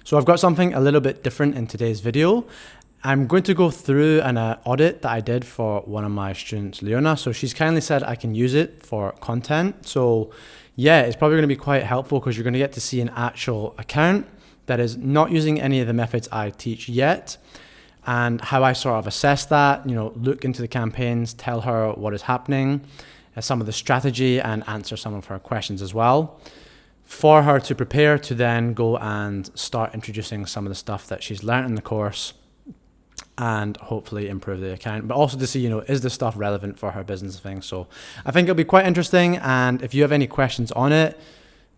So I've got something a little bit different in today's video. I'm going to go through an audit that I did for one of my students, Leona. So she's kindly said I can use it for content. So yeah, it's probably going to be quite helpful because you're going to get to see an actual account that is not using any of the methods I teach yet, and how I sort of assess that, look into the campaigns, tell her what is happening, some of the strategy, and answer some of her questions as well, for her to prepare to then go and start introducing some of the stuff that she's learned in the course and hopefully improve the account, but also to see, is this stuff relevant for her business and things. So I think it'll be quite interesting. And if you have any questions on it,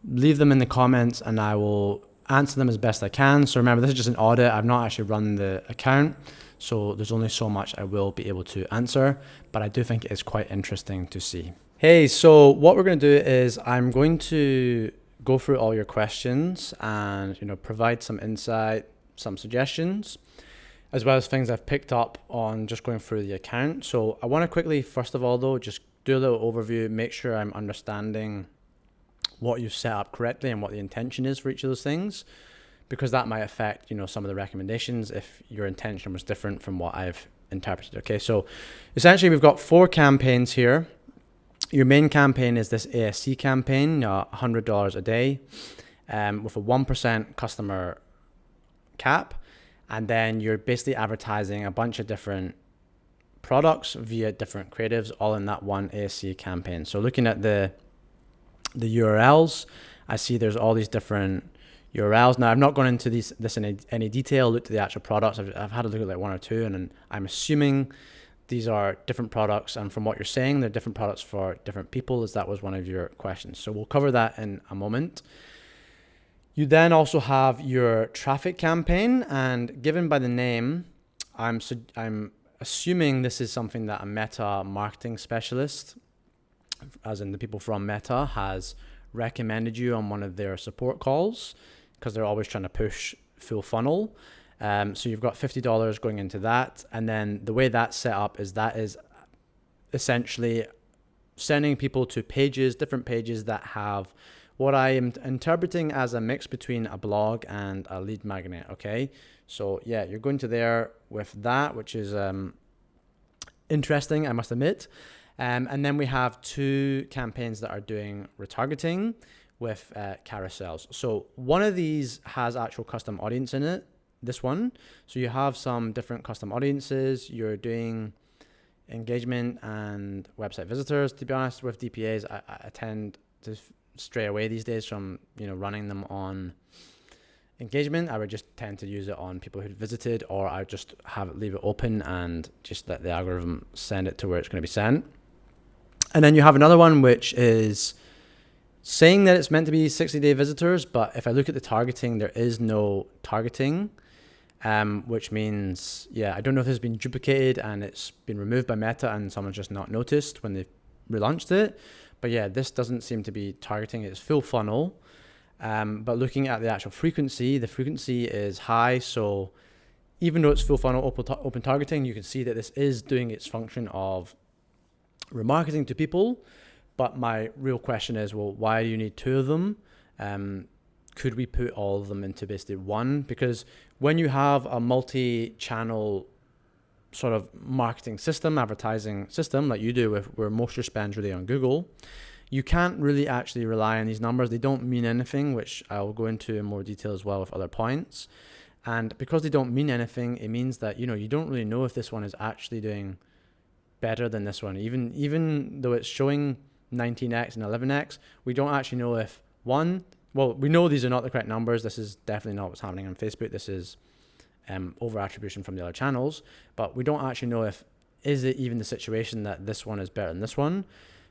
leave them in the comments and I will answer them as best I can. So remember, this is just an audit. I've not actually run the account, so there's only so much I will be able to answer, but I do think it is quite interesting to see. Hey, so what we're going to do is I'm going to go through all your questions and provide some insight, some suggestions, as well as things I've picked up on just going through the account. So I want to quickly, first of all though, just do a little overview, make sure I'm understanding what you've set up correctly and what the intention is for each of those things, because that might affect some of the recommendations if your intention was different from what I've interpreted. Okay, so essentially we've got 4 campaigns here. Your main campaign is this ASC campaign, $100 a day, with a 1% customer cap. And then you're basically advertising a bunch of different products via different creatives, all in that one ASC campaign. So looking at the URLs, I see there's all these different URLs. Now, I've not gone into this in any detail, looked at the actual products. I've had a look at like 1 or 2, and I'm assuming these are different products, and from what you're saying, they're different products for different people, as that was one of your questions. So we'll cover that in a moment. You then also have your traffic campaign, and given by the name, I'm assuming this is something that a Meta marketing specialist, as in the people from Meta, has recommended you on one of their support calls, because they're always trying to push full funnel. So you've got $50 going into that. And then the way that's set up is that is essentially sending people to pages, different pages that have what I am interpreting as a mix between a blog and a lead magnet. Okay. So yeah, you're going to there with that, which is interesting, I must admit. And then we have 2 campaigns that are doing retargeting with carousels. So one of these has actual custom audience in it, this one. So you have some different custom audiences. You're doing engagement and website visitors. To be honest, with DPAs, I tend to stray away these days from running them on engagement. I would just tend to use it on people who visited, or I just leave it open and just let the algorithm send it to where it's going to be sent. And then you have another one which is saying that it's meant to be 60-day visitors, but if I look at the targeting, there is no targeting, which means, I don't know if this has been duplicated and it's been removed by Meta and someone's just not noticed when they've relaunched it. But yeah, this doesn't seem to be targeting, it's full funnel. But looking at the actual frequency, the frequency is high. So even though it's full funnel open targeting, you can see that this is doing its function of remarketing to people. But my real question is, well, why do you need 2 of them? Could we put all of them into basically one? Because when you have a multi-channel sort of marketing system, advertising system, like you do where most of your spend's really on Google, you can't really actually rely on these numbers. They don't mean anything, which I'll go into in more detail as well with other points. And because they don't mean anything, it means that, you don't really know if this one is actually doing better than this one. Even though it's showing 19x and 11x, we don't actually know if we know these are not the correct numbers. This is definitely not what's happening on Facebook. This is over attribution from the other channels, but we don't actually know is it even the situation that this one is better than this one,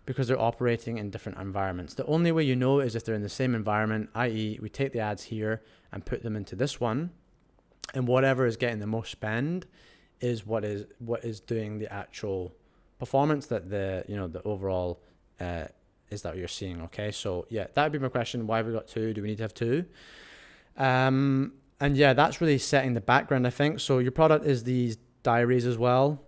because they're operating in different environments. The only way you know is if they're in the same environment, i.e. we take the ads here and put them into this one, and whatever is getting the most spend is what is doing the actual performance that the overall is that you're seeing. Okay, so yeah, that would be my question. Why have we got 2? Do we need to have 2? And yeah, that's really setting the background, I think. So your product is these diaries as well.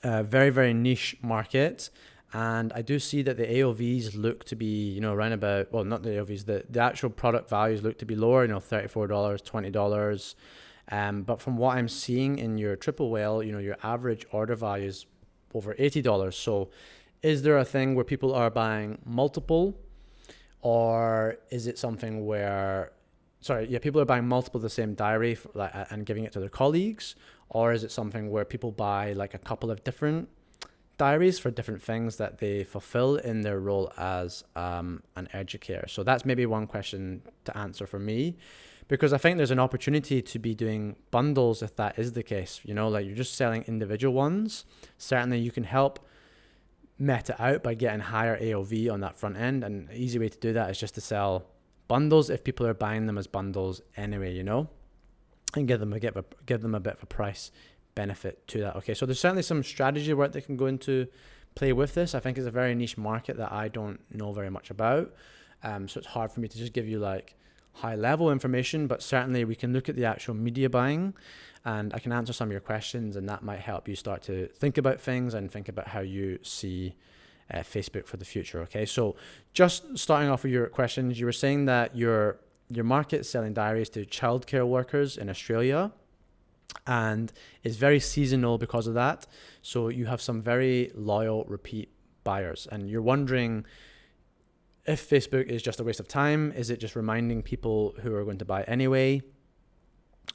Very, very niche market. And I do see that the AOVs look to be, around about, well, not the AOVs, the actual product values look to be lower, $34, $20. But from what I'm seeing in your triple whale, your average order value is over $80. So is there a thing where people are buying multiple, or is it something where, people are buying multiple of the same diary and giving it to their colleagues? Or is it something where people buy like a couple of different diaries for different things that they fulfill in their role as an educator? So that's maybe one question to answer for me, because I think there's an opportunity to be doing bundles if that is the case. Like you're just selling individual ones. Certainly you can help meta out by getting higher AOV on that front end, and an easy way to do that is just to sell bundles if people are buying them as bundles anyway, and give them a bit of a price benefit to that. Okay, so there's certainly some strategy work that can go into play with this. I think it's a very niche market that I don't know very much about, so it's hard for me to just give you like high level information, but certainly we can look at the actual media buying, and I can answer some of your questions, and that might help you start to think about things and think about how you see Facebook for the future. Okay, so just starting off with your questions, you were saying that your market is selling diaries to childcare workers in Australia, and it's very seasonal because of that. So you have some very loyal repeat buyers, and you're wondering if Facebook is just a waste of time. Is it just reminding people who are going to buy anyway?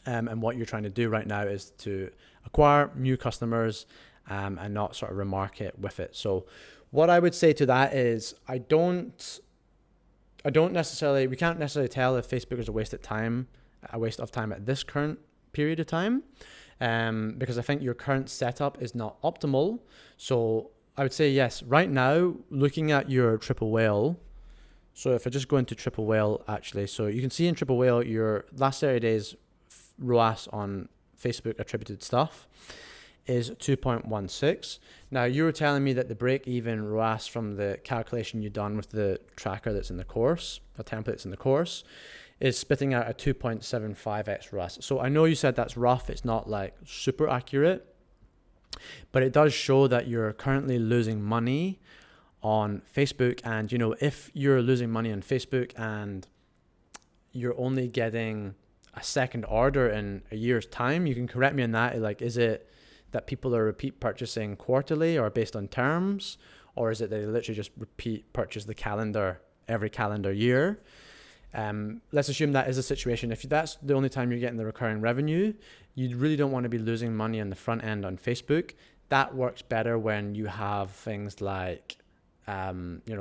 And what you're trying to do right now is to acquire new customers and not sort of remarket with it. So what I would say to that is we can't necessarily tell if Facebook is a waste of time at this current period of time, because I think your current setup is not optimal. So I would say yes, right now, looking at your triple whale. So if I just go into triple whale actually, so you can see in triple whale, your last 30 days ROAS on Facebook attributed stuff is 2.16. Now you were telling me that the break-even ROAS from the calculation you've done with the tracker that's in the course, the template that's in the course, is spitting out a 2.75x ROAS. So I know you said that's rough, it's not like super accurate, but it does show that you're currently losing money on Facebook. And if you're losing money on Facebook and you're only getting a second order in a year's time, you can correct me on that. Like, is it that people are repeat purchasing quarterly or based on terms, or is it they literally just repeat purchase every calendar year? Let's assume that is the situation. If that's the only time you're getting the recurring revenue, you really don't want to be losing money on the front end on Facebook. That works better when you have things like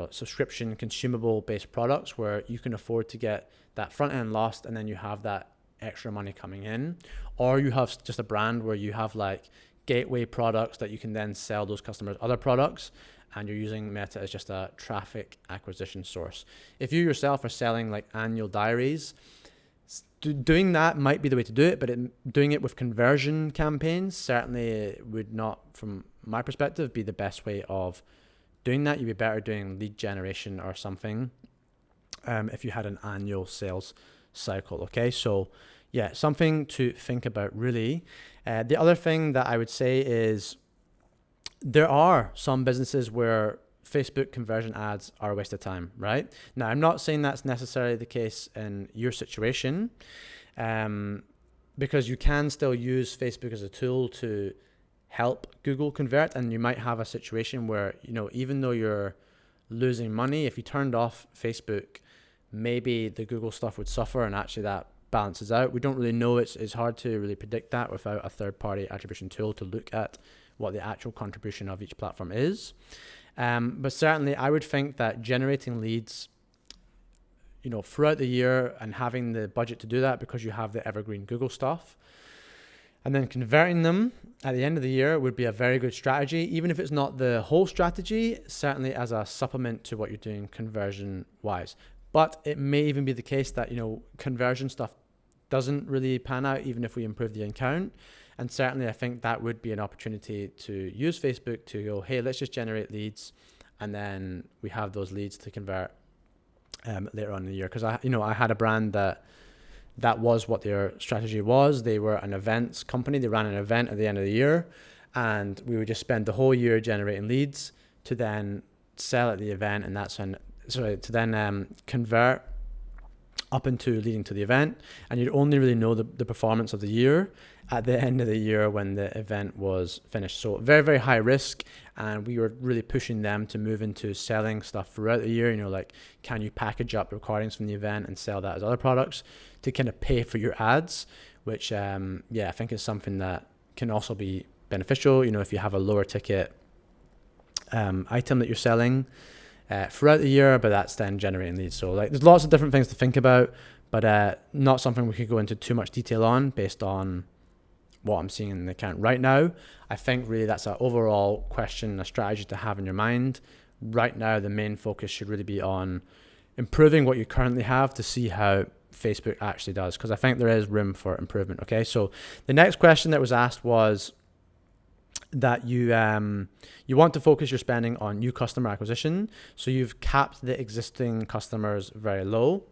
subscription consumable based products where you can afford to get that front end lost and then you have that extra money coming in, or you have just a brand where you have like gateway products that you can then sell those customers other products, and you're using Meta as just a traffic acquisition source. If you yourself are selling like annual diaries, doing that might be the way to do it, but doing it with conversion campaigns certainly would not, from my perspective, be the best way of doing that. You'd be better doing lead generation or something if you had an annual sales cycle. Okay, so yeah, something to think about really. The other thing that I would say is there are some businesses where Facebook conversion ads are a waste of time, right? Now, I'm not saying that's necessarily the case in your situation, because you can still use Facebook as a tool to help Google convert, and you might have a situation where, even though you're losing money, if you turned off Facebook, maybe the Google stuff would suffer, and actually that balances out. We don't really know. It's hard to really predict that without a third-party attribution tool to look at what the actual contribution of each platform is. But certainly I would think that generating leads, throughout the year and having the budget to do that because you have the Evergreen Google stuff, and then converting them at the end of the year would be a very good strategy, even if it's not the whole strategy, certainly as a supplement to what you're doing conversion-wise. But it may even be the case that, conversion stuff doesn't really pan out even if we improve the account. And certainly I think that would be an opportunity to use Facebook to go, hey, let's just generate leads, and then we have those leads to convert later on in the year. Because I had a brand that was what their strategy was. They were an events company. They ran an event at the end of the year, and we would just spend the whole year generating leads to then sell at the event, and to then convert up into leading to the event. And you'd only really know the performance of the year at the end of the year when the event was finished. So very, very high risk. And we were really pushing them to move into selling stuff throughout the year. Like, can you package up recordings from the event and sell that as other products to kind of pay for your ads, which, I think is something that can also be beneficial, if you have a lower ticket item that you're selling throughout the year, but that's then generating leads. So there's lots of different things to think about, but not something we could go into too much detail on based on what I'm seeing in the account right now. I think really that's an overall question, a strategy to have in your mind. Right now, the main focus should really be on improving what you currently have to see how Facebook actually does, because I think there is room for improvement. Okay, so the next question that was asked was that you want to focus your spending on new customer acquisition. So you've capped the existing customers very low,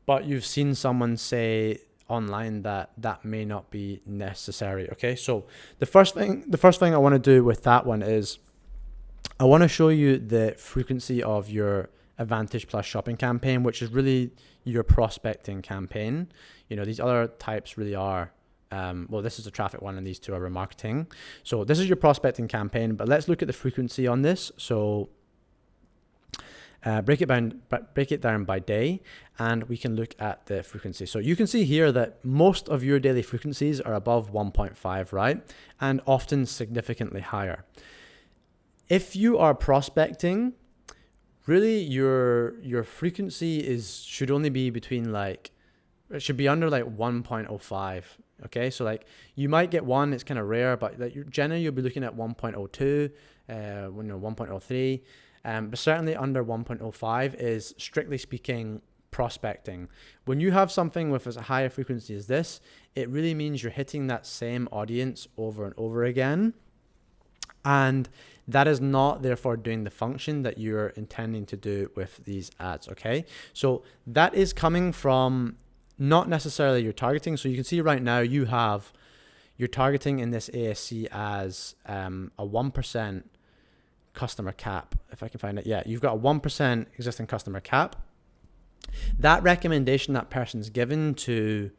but you've seen someone say online that may not be necessary. Okay, so the first thing I want to do with that one is I want to show you the frequency of your Advantage Plus shopping campaign, which is really your prospecting campaign. These other types really are this is a traffic one and these two are remarketing. So this is your prospecting campaign, but let's look at the frequency on this. So break it down by day, and we can look at the frequency. So you can see here that most of your daily frequencies are above 1.5, right? And often significantly higher. If you are prospecting, really your frequency should only be between it should be under 1.05. Okay, so you might get one, it's kind of rare, but generally you'll be looking at 1.02, 1.03. But certainly under 1.05 is, strictly speaking, prospecting. When you have something with as high a frequency as this, it really means you're hitting that same audience over and over again. And that is not therefore doing the function that you're intending to do with these ads. Okay, so that is coming from not necessarily your targeting. So you can see right now you're targeting in this ASC as a 1% customer cap. If I can find it, yeah, you've got a 1% existing customer cap. That recommendation that person's given to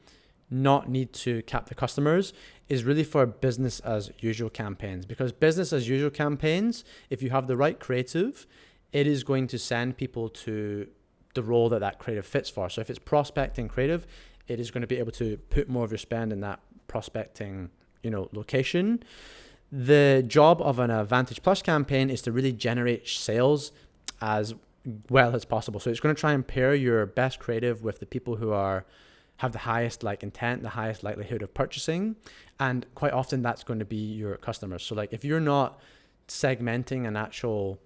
not need to cap the customers is really for business as usual campaigns, because business as usual campaigns, if you have the right creative, it is going to send people to the role that creative fits for. So if it's prospecting creative, it is going to be able to put more of your spend in that prospecting, location. The job of an Advantage Plus campaign is to really generate sales as well as possible. So it's going to try and pair your best creative with the people who have the highest intent, the highest likelihood of purchasing. And quite often that's going to be your customers. So if you're not segmenting an actual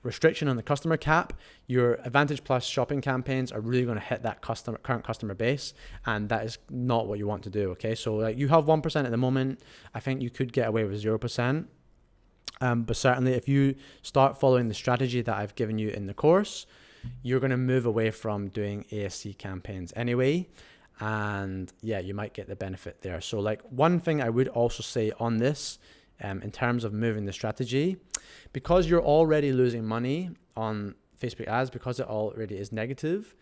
restriction on the customer cap, your Advantage Plus shopping campaigns are really going to hit that current customer base, and that is not what you want to do. Okay, so you have 1% at the moment. I think you could get away with 0%, but certainly if you start following the strategy that I've given you in the course, you're going to move away from doing ASC campaigns anyway, and you might get the benefit there. So one thing I would also say on this, in terms of moving the strategy, because you're already losing money on Facebook ads, because it already is negative,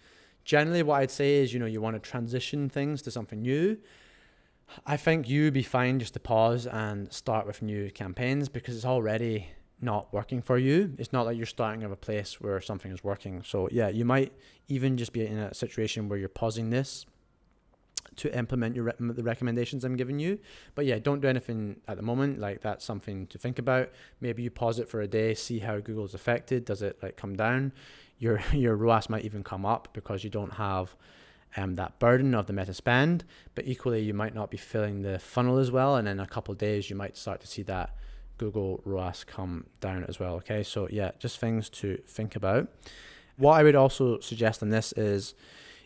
generally what I'd say is, you want to transition things to something new. I think you'd be fine just to pause and start with new campaigns, because it's already not working for you. It's not like you're starting at a place where something is working. So you might even just be in a situation where you're pausing this to implement the recommendations I'm giving you. But don't do anything at the moment. That's something to think about. Maybe you pause it for a day, see how Google's affected. Does it come down? Your ROAS might even come up because you don't have that burden of the meta spend. But equally, you might not be filling the funnel as well. And in a couple of days, you might start to see that Google ROAS come down as well. Okay, so just things to think about. What I would also suggest on this is,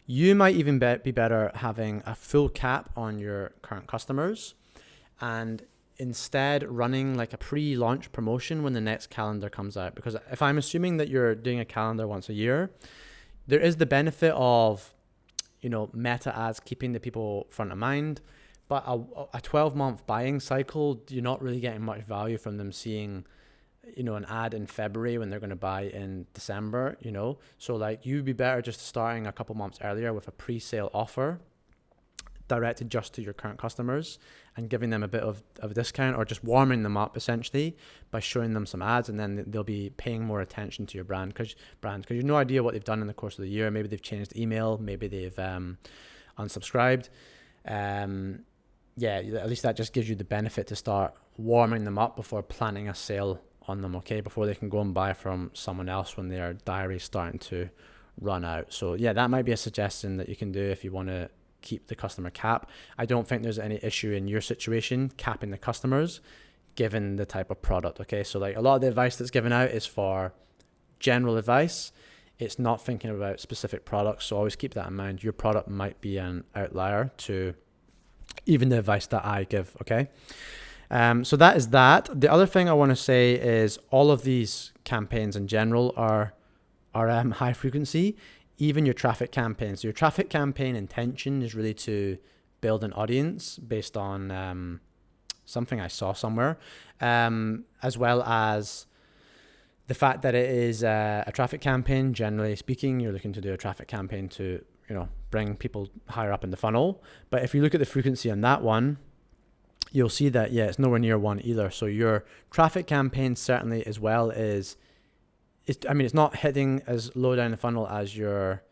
you might even be better having a full cap on your current customers and instead running a pre-launch promotion when the next calendar comes out. Because if I'm assuming that you're doing a calendar once a year, there is the benefit of, meta ads keeping the people front of mind, but a 12-month buying cycle, you're not really getting much value from them seeing an ad in February when they're going to buy in December, So like you'd be better just starting a couple months earlier with a pre-sale offer directed just to your current customers and giving them a bit of a discount, or just warming them up essentially by showing them some ads, and then they'll be paying more attention to your brand because you have no idea what they've done in the course of the year. Maybe they've changed email, maybe they've unsubscribed. At least that just gives you the benefit to start warming them up before planning a sale on them, okay, before they can go and buy from someone else when their diary is starting to run out. So yeah, that might be a suggestion that you can do if you want to keep the customer cap. I don't think there's any issue in your situation capping the customers given the type of product, okay? So like a lot of the advice that's given out is for general advice. It's not thinking about specific products, so always keep that in mind. Your product might be an outlier to even the advice that I give, okay? So that is that. The other thing I want to say is all of these campaigns in general are high frequency, even your traffic campaigns. So your traffic campaign intention is really to build an audience based on something I saw somewhere, as well as the fact that it is a traffic campaign. Generally speaking, you're looking to do a traffic campaign to bring people higher up in the funnel. But if you look at the frequency on that one, you'll see that, it's nowhere near one either. So your traffic campaign certainly as well it's not hitting as low down the funnel as your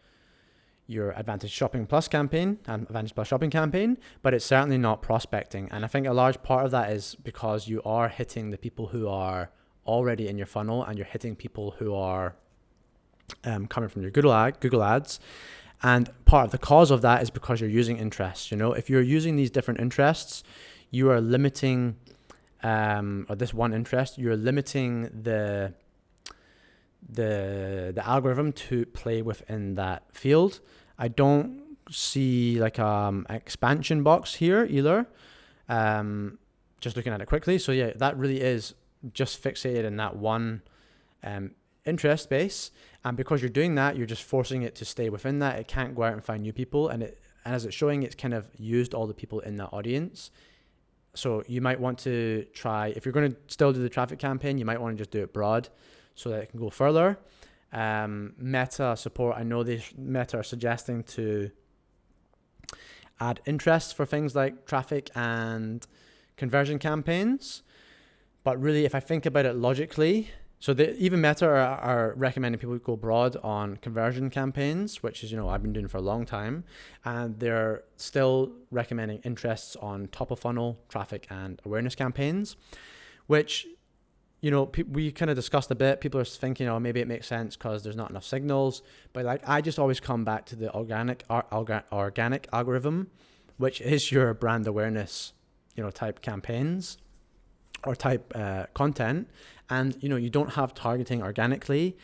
Advantage Shopping Plus campaign and Advantage Plus Shopping campaign, but it's certainly not prospecting. And I think a large part of that is because you are hitting the people who are already in your funnel, and you're hitting people who are coming from your Google ads. And part of the cause of that is because you're using interests. If you're using these different interests, you are limiting, or this one interest, you're limiting the algorithm to play within that field. I don't see like expansion box here either. Just looking at it quickly. So yeah, that really is just fixated in that one interest base. And because you're doing that, you're just forcing it to stay within that. It can't go out and find new people. And as it's showing, it's kind of used all the people in that audience. So you might want to try, if you're going to still do the traffic campaign, you might want to just do it broad so that it can go further. Meta support, I know Meta are suggesting to add interest for things like traffic and conversion campaigns. But really, if I think about it logically, so even Meta are recommending people go broad on conversion campaigns, which is, I've been doing for a long time. And they're still recommending interests on top of funnel, traffic and awareness campaigns, which, we kind of discussed a bit. People are thinking, maybe it makes sense because there's not enough signals. But like, I just always come back to the organic algorithm, which is your brand awareness, type campaigns or type content. And, you don't have targeting organically.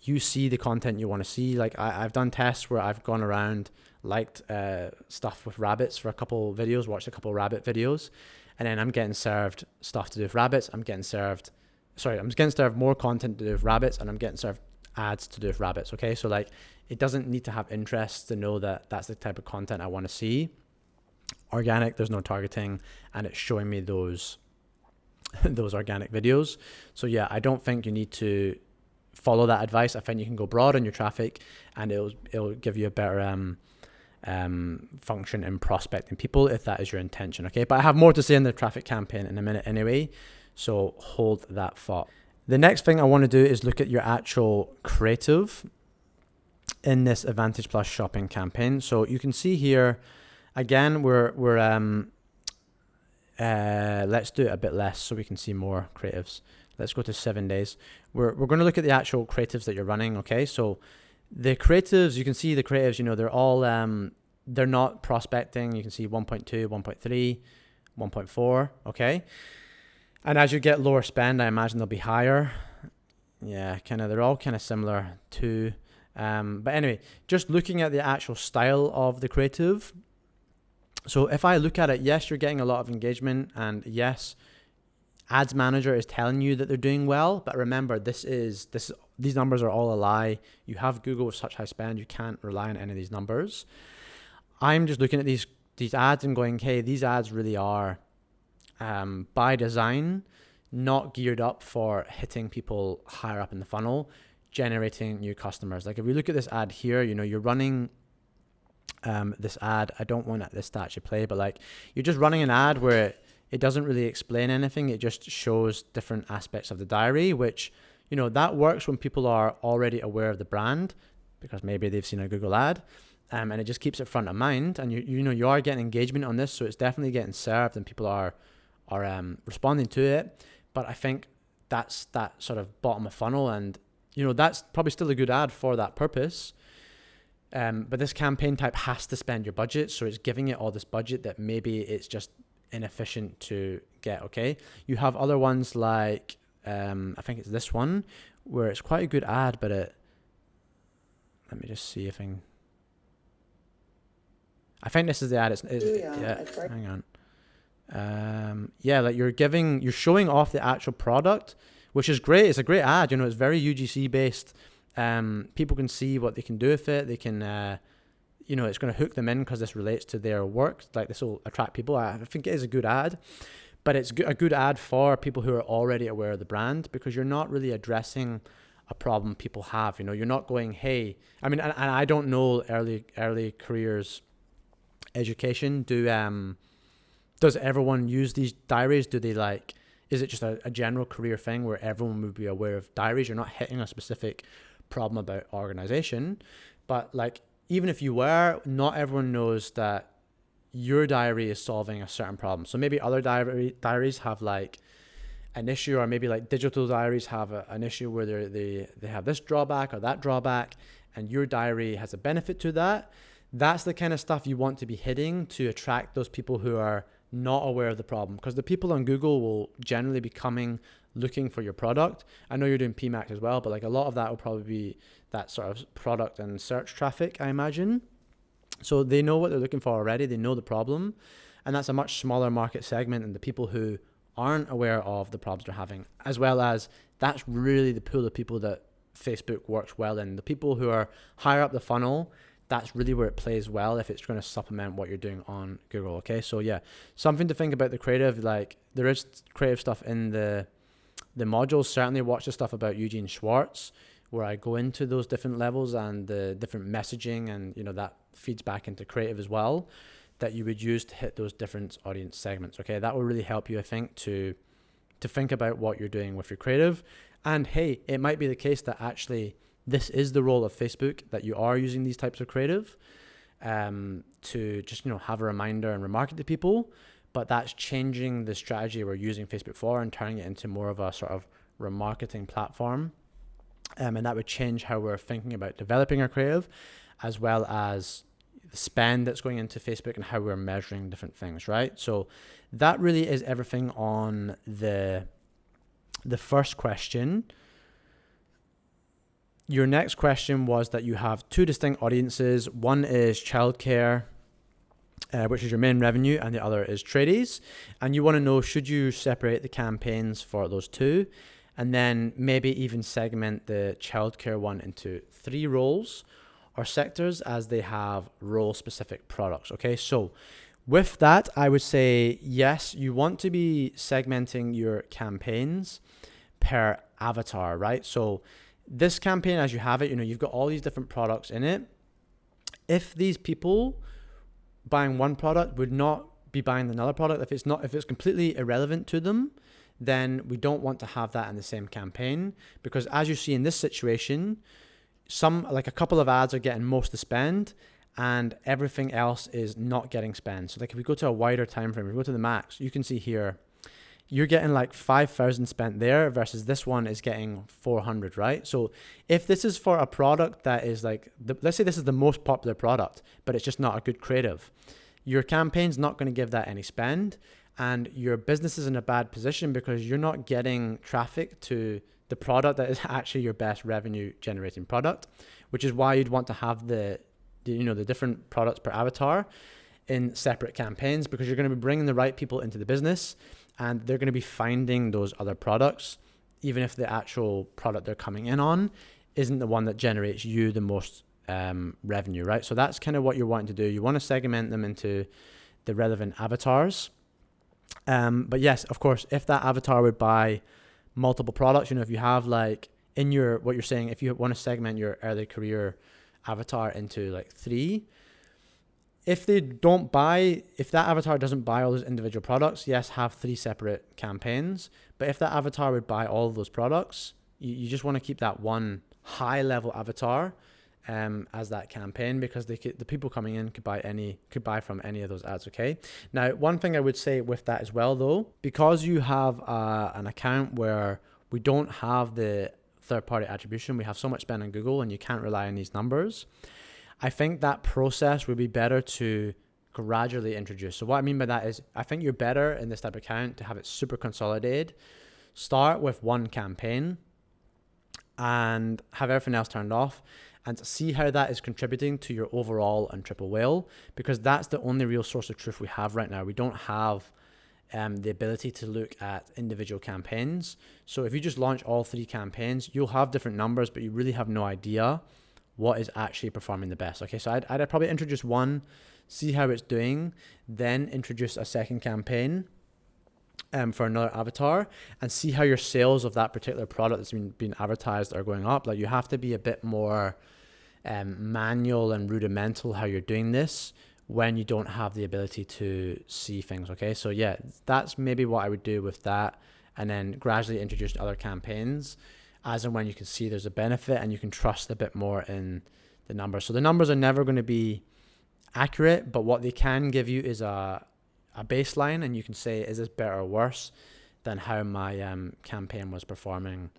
You see the content you want to see. Like I've done tests where I've gone around, liked stuff with rabbits for a couple videos, watched a couple rabbit videos, and then I'm getting served stuff to do with rabbits. I'm getting served more content to do with rabbits, and I'm getting served ads to do with rabbits. Okay. So like, it doesn't need to have interest to know that that's the type of content I want to see. Organic, there's no targeting, and it's showing me those organic videos. So yeah, I don't think you need to follow that advice. I think you can go broad on your traffic, and it'll give you a better function in prospecting people if that is your intention. Okay, but I have more to say in the traffic campaign in a minute anyway, so hold that thought. The next thing I want to do is look at your actual creative in this Advantage Plus Shopping campaign. So you can see here again, we're let's do it a bit less so we can see more creatives. Let's go to 7 days. We're going to look at the actual creatives that you're running. Okay, so the creatives, you can see the creatives, they're all they're not prospecting. You can see 1.2, 1.3, 1.4. Okay, and as you get lower spend, I imagine they'll be higher. Yeah, they're all kind of similar too. But anyway, just looking at the actual style of the creative. So if I look at it, yes, you're getting a lot of engagement, and yes, Ads Manager is telling you that they're doing well. But remember, these numbers are all a lie. You have Google with such high spend, you can't rely on any of these numbers. I'm just looking at these ads and going, hey, these ads really are by design not geared up for hitting people higher up in the funnel, generating new customers. Like if we look at this ad here, you're running this ad. I don't want this to actually play, but like you're just running an ad where it doesn't really explain anything. It just shows different aspects of the diary, which, that works when people are already aware of the brand because maybe they've seen a Google ad, and it just keeps it front of mind. And you are getting engagement on this, so it's definitely getting served and people are responding to it. But I think that's that sort of bottom of funnel, and that's probably still a good ad for that purpose. But this campaign type has to spend your budget, so it's giving it all this budget that maybe it's just inefficient to get. Okay, you have other ones like I think it's this one where it's quite a good ad, but let me just see if I think this is the ad. Hang on. Like you're showing off the actual product, which is great. It's a great ad. It's very UGC based. People can see what they can do with it. They can, it's going to hook them in because this relates to their work. Like this will attract people. I think it is a good ad, but it's a good ad for people who are already aware of the brand, because you're not really addressing a problem people have. You're not going, hey, and I don't know early careers education. Does everyone use these diaries? Do they is it just a general career thing where everyone would be aware of diaries? You're not hitting a specific problem about organization, but even if you were, not everyone knows that your diary is solving a certain problem. So maybe other diaries have an issue, or maybe digital diaries have an issue where they have this drawback or that drawback, and your diary has a benefit to that. That's the kind of stuff you want to be hitting to attract those people who are not aware of the problem, because the people on Google will generally be looking for your product. I know you're doing PMAX as well, but a lot of that will probably be that sort of product and search traffic, I imagine. So they know what they're looking for already. They know the problem, and that's a much smaller market segment than the people who aren't aware of the problems they're having, as well as that's really the pool of people that Facebook works well in. The people who are higher up the funnel, that's really where it plays well if it's going to supplement what you're doing on Google. Okay, so yeah, something to think about the creative. There is creative stuff in the modules. Certainly watch the stuff about Eugene Schwartz, where I go into those different levels and the different messaging, and that feeds back into creative as well, that you would use to hit those different audience segments. Okay, that will really help you, I think, to think about what you're doing with your creative. And hey, it might be the case that actually this is the role of Facebook, that you are using these types of creative to just have a reminder and remarket to people, but that's changing the strategy we're using Facebook for and turning it into more of a sort of remarketing platform. And that would change how we're thinking about developing our creative, as well as the spend that's going into Facebook and how we're measuring different things, right? So that really is everything on the first question. Your next question was that you have two distinct audiences. One is childcare, which is your main revenue, and the other is tradies. And you want to know, should you separate the campaigns for those two? And then maybe even segment the childcare one into 3 roles or sectors, as they have role-specific products. Okay, so with that, I would say yes, you want to be segmenting your campaigns per avatar, right? So this campaign, as you have it, you've got all these different products in it. If these people buying one product would not be buying another product, if it's completely irrelevant to them, then we don't want to have that in the same campaign, because as you see in this situation, a couple of ads are getting most of the spend and everything else is not getting spent. So if we go to a wider time frame, we go to the max, you can see here, you're getting 5,000 spent there versus this one is getting 400, right? So if this is for a product that is let's say this is the most popular product, but it's just not a good creative, your campaign's not going to give that any spend, and your business is in a bad position because you're not getting traffic to the product that is actually your best revenue generating product, which is why you'd want to have the different products per avatar in separate campaigns, because you're going to be bringing the right people into the business and they're going to be finding those other products, even if the actual product they're coming in on isn't the one that generates you the most revenue, right? So that's kind of what you're wanting to do. You want to segment them into the relevant avatars. But yes, of course, if that avatar would buy multiple products, if you have like in your, what you're saying, if you want to segment your early career avatar into like 3, if that avatar doesn't buy all those individual products, yes, have 3 separate campaigns. But if that avatar would buy all of those products, you just want to keep that one high level avatar as that campaign, because the people coming in could buy from any of those ads. Okay. Now, one thing I would say with that as well, though, because you have an account where we don't have the third-party attribution, we have so much spend on Google, and you can't rely on these numbers. I think that process would be better to gradually introduce. So what I mean by that is, I think you're better in this type of account to have it super consolidated. Start with one campaign and have everything else turned off, and see how that is contributing to your overall and triple whale, because that's the only real source of truth we have right now. We don't have the ability to look at individual campaigns. So if you just launch all 3 campaigns, you'll have different numbers, but you really have no idea what is actually performing the best. Okay, so I'd probably introduce one, see how it's doing, then introduce a second campaign for another avatar, and see how your sales of that particular product that's been advertised are going up. Like, you have to be a bit more manual and rudimental how you're doing this when you don't have the ability to see things. Okay, so yeah, that's maybe what I would do with that, and then gradually introduce other campaigns as and when you can see there's a benefit and you can trust a bit more in the numbers. So the numbers are never going to be accurate, but what they can give you is a baseline, and you can say, is this better or worse than how my campaign was performing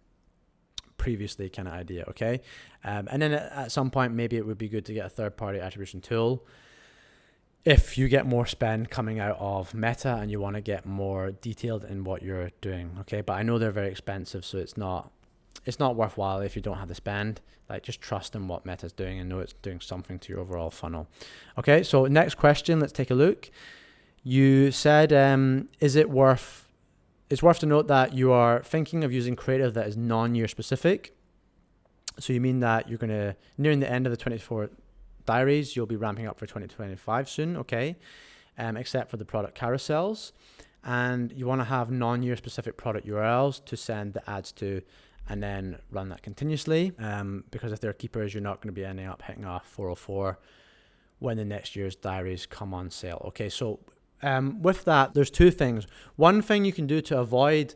previously, kind of idea. Okay, and then at some point, maybe it would be good to get a third-party attribution tool if you get more spend coming out of Meta and you want to get more detailed in what you're doing. Okay, but I know they're very expensive, so it's not worthwhile if you don't have the spend. Like, just trust in what Meta's doing and know it's doing something to your overall funnel. Okay, so next question, let's take a look. You said, it's worth to note that you are thinking of using creative that is non-year specific. So you mean that you're nearing the end of the 24 diaries, you'll be ramping up for 2025 soon. Okay, except for the product carousels, and you want to have non-year specific product URLs to send the ads to, and then run that continuously, because if they're keepers, you're not going to be ending up hitting a 404 when the next year's diaries come on sale. Okay, so with that, there's 2 things. One thing you can do to avoid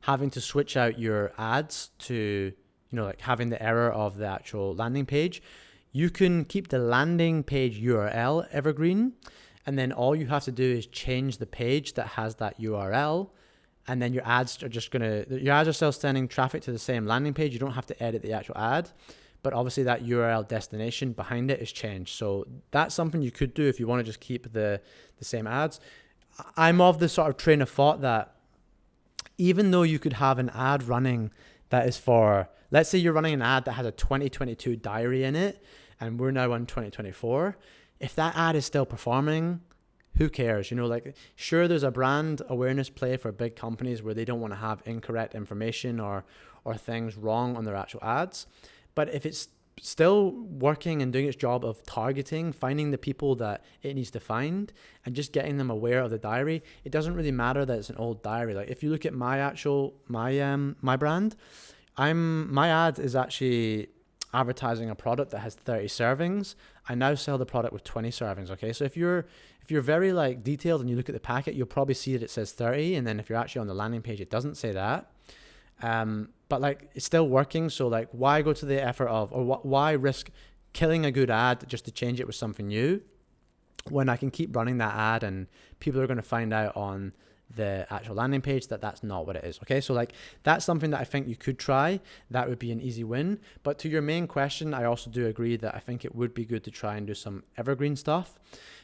having to switch out your ads to, like having the error of the actual landing page, you can keep the landing page URL evergreen, and then all you have to do is change the page that has that URL, and then your ads are still sending traffic to the same landing page. You don't have to edit the actual ad, but obviously that URL destination behind it is changed. So that's something you could do if you want to just keep the same ads. I'm of the sort of train of thought that even though you could have an ad running that is for, let's say you're running an ad that has a 2022 diary in it, and we're now on 2024, if that ad is still performing, who cares? Sure, there's a brand awareness play for big companies where they don't want to have incorrect information or things wrong on their actual ads. But if it's still working and doing its job of targeting, finding the people that it needs to find, and just getting them aware of the diary, it doesn't really matter that it's an old diary. Like, if you look at my brand, my ad is actually advertising a product that has 30 servings. I now sell the product with 20 servings. Okay, so if you're very like detailed and you look at the packet, you'll probably see that it says 30, and then if you're actually on the landing page, it doesn't say that. But like, it's still working. So like, why go to the effort of, or why risk killing a good ad just to change it with something new, when I can keep running that ad and people are going to find out on the actual landing page that that's not what it is. Okay, so like, that's something that I think you could try. That would be an easy win. But to your main question, I also do agree that I think it would be good to try and do some evergreen stuff,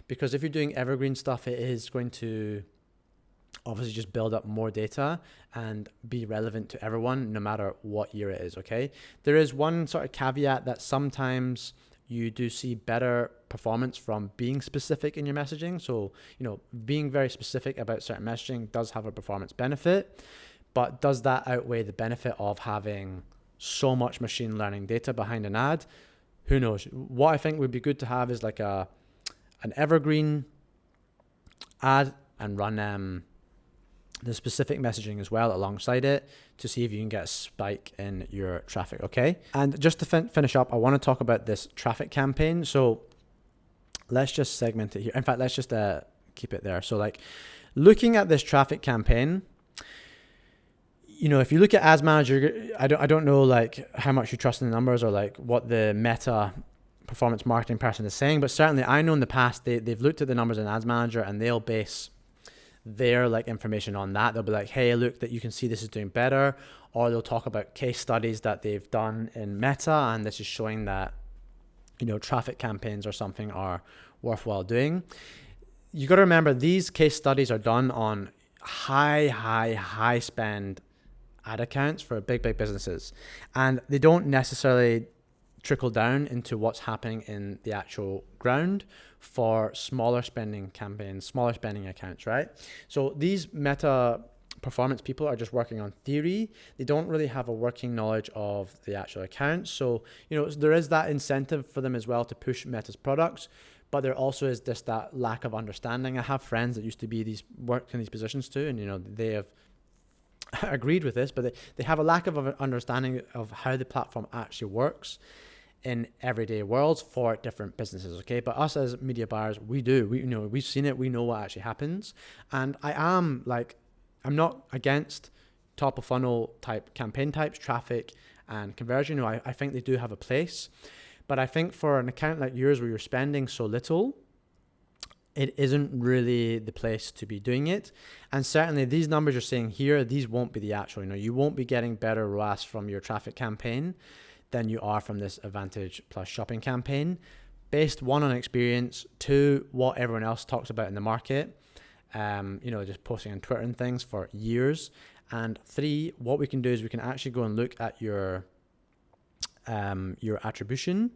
because if you're doing evergreen stuff, it is going to obviously just build up more data and be relevant to everyone, no matter what year it is. Okay, there is one sort of caveat that sometimes you do see better performance from being specific in your messaging. So, being very specific about certain messaging does have a performance benefit, but does that outweigh the benefit of having so much machine learning data behind an ad? Who knows? What I think would be good to have is like an evergreen ad, and run the specific messaging as well alongside it to see if you can get a spike in your traffic, okay? And just to finish up, I want to talk about this traffic campaign. So let's just segment it here. In fact, let's just keep it there. So like looking at this traffic campaign, you know, if you look at Ads Manager, I don't know like how much you trust in the numbers or like what the Meta performance marketing person is saying, but certainly I know in the past they've looked at the numbers in Ads Manager and they'll base their like information on that. They'll be like, hey, look, that you can see this is doing better, or they'll talk about case studies that they've done in Meta, and this is showing that, you know, traffic campaigns or something are worthwhile doing. You got to remember these case studies are done on high spend ad accounts for big businesses, and they don't necessarily trickle down into what's happening in the actual ground for smaller spending campaigns, smaller spending accounts, right? So these Meta performance people are just working on theory. They don't really have a working knowledge of the actual accounts. So, you know, there is that incentive for them as well to push Meta's products, but there also is just that lack of understanding. I have friends that used to worked in these positions too, and, you know, they have agreed with this, but they have a lack of understanding of how the platform actually works in everyday worlds for different businesses, okay? But us as media buyers, we've seen it, we know what actually happens. And I'm not against top of funnel type campaign types, traffic and conversion. You know, I think they do have a place, but I think for an account like yours where you're spending so little, it isn't really the place to be doing it. And certainly these numbers you're seeing here, these won't be the actual, you know, you won't be getting better ROAS from your traffic campaign than you are from this Advantage Plus shopping campaign, based one on experience, two, what everyone else talks about in the market, you know, just posting on Twitter and things for years, and three, what we can do is we can actually go and look at your attribution,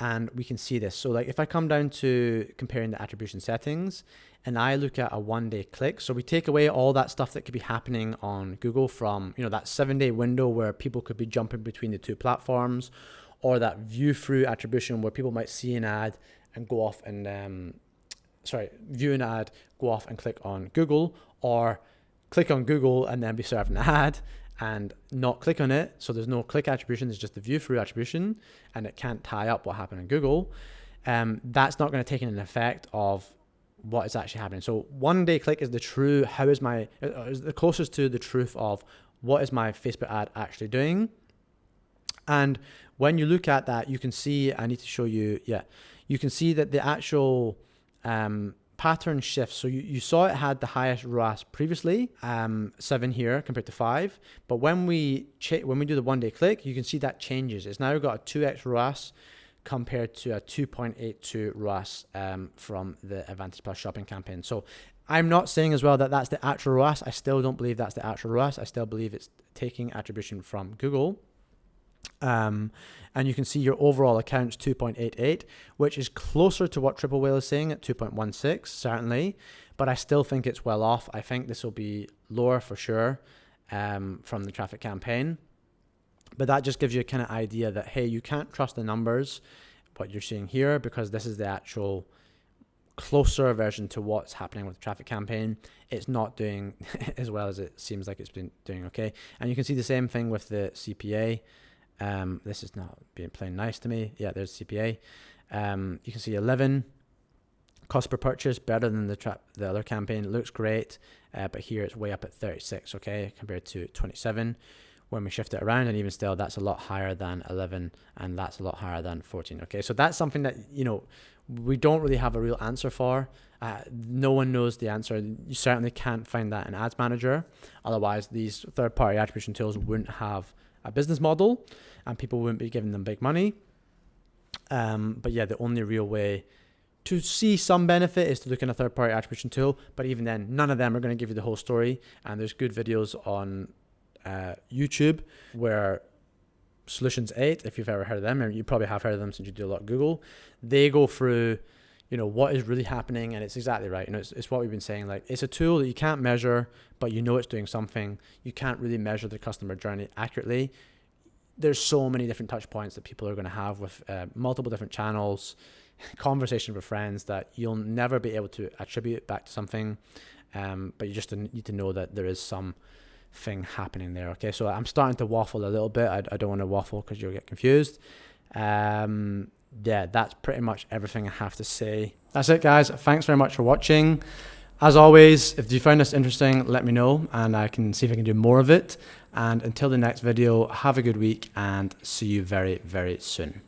and we can see this. So like if I come down to comparing the attribution settings and I look at a 1 day click, so we take away all that stuff that could be happening on Google from, you know, that 7 day window where people could be jumping between the two platforms, or that view through attribution where people might see an ad and go off and, view an ad, go off and click on Google, or click on Google and then be served an ad and not click on it. So there's no click attribution, there's just the view through attribution, and it can't tie up what happened on Google. That's not going to take an effect of what is actually happening. So 1 day click is the true, is the closest to the truth of what is my Facebook ad actually doing. And when you look at that, you can see, I need to show you, you can see that the actual pattern shifts. So you saw it had the highest ROAS previously, 7 here compared to 5. But when we do the 1 day click, you can see that changes. It's now got a 2x ROAS compared to a 2.82 ROAS from the Advantage Plus shopping campaign. So I'm not saying as well that that's the actual ROAS. I still don't believe that's the actual ROAS. I still believe it's taking attribution from Google. And you can see your overall account's 2.88, which is closer to what Triple Whale is saying at 2.16, certainly, but I still think it's well off. I think this will be lower for sure from the traffic campaign, but that just gives you a kind of idea that, hey, you can't trust the numbers, what you're seeing here, because this is the actual closer version to what's happening with the traffic campaign. It's not doing as well as it seems like it's been doing, okay? And you can see the same thing with the CPA. This is not being plain nice to me. Yeah, there's CPA. You can see 11 cost per purchase, better than the other campaign. It looks great, but here it's way up at 36, okay, compared to 27. When we shift it around, and even still, that's a lot higher than 11, and that's a lot higher than 14, okay? So that's something that, you know, we don't really have a real answer for. No one knows the answer. You certainly can't find that in Ads Manager. Otherwise, these third-party attribution tools wouldn't have a business model and people wouldn't be giving them big money. But yeah, the only real way to see some benefit is to look in a third-party attribution tool. But even then, none of them are going to give you the whole story. And there's good videos on YouTube where Solutions 8, if you've ever heard of them, and you probably have heard of them since you do a lot of Google, they go through, you know, what is really happening, and it's exactly right. You know, it's what we've been saying. Like, it's a tool that you can't measure, but you know it's doing something. You can't really measure the customer journey accurately. There's so many different touch points that people are going to have with multiple different channels, conversation with friends, that you'll never be able to attribute back to something. but you just need to know that there is some thing happening there. Okay, so I'm starting to waffle a little bit. I don't want to waffle because you'll get confused. Yeah, that's pretty much everything I have to say. That's it, guys. Thanks very much for watching. As always, if you found this interesting, let me know and I can see if I can do more of it. And until the next video, have a good week and see you very, very soon.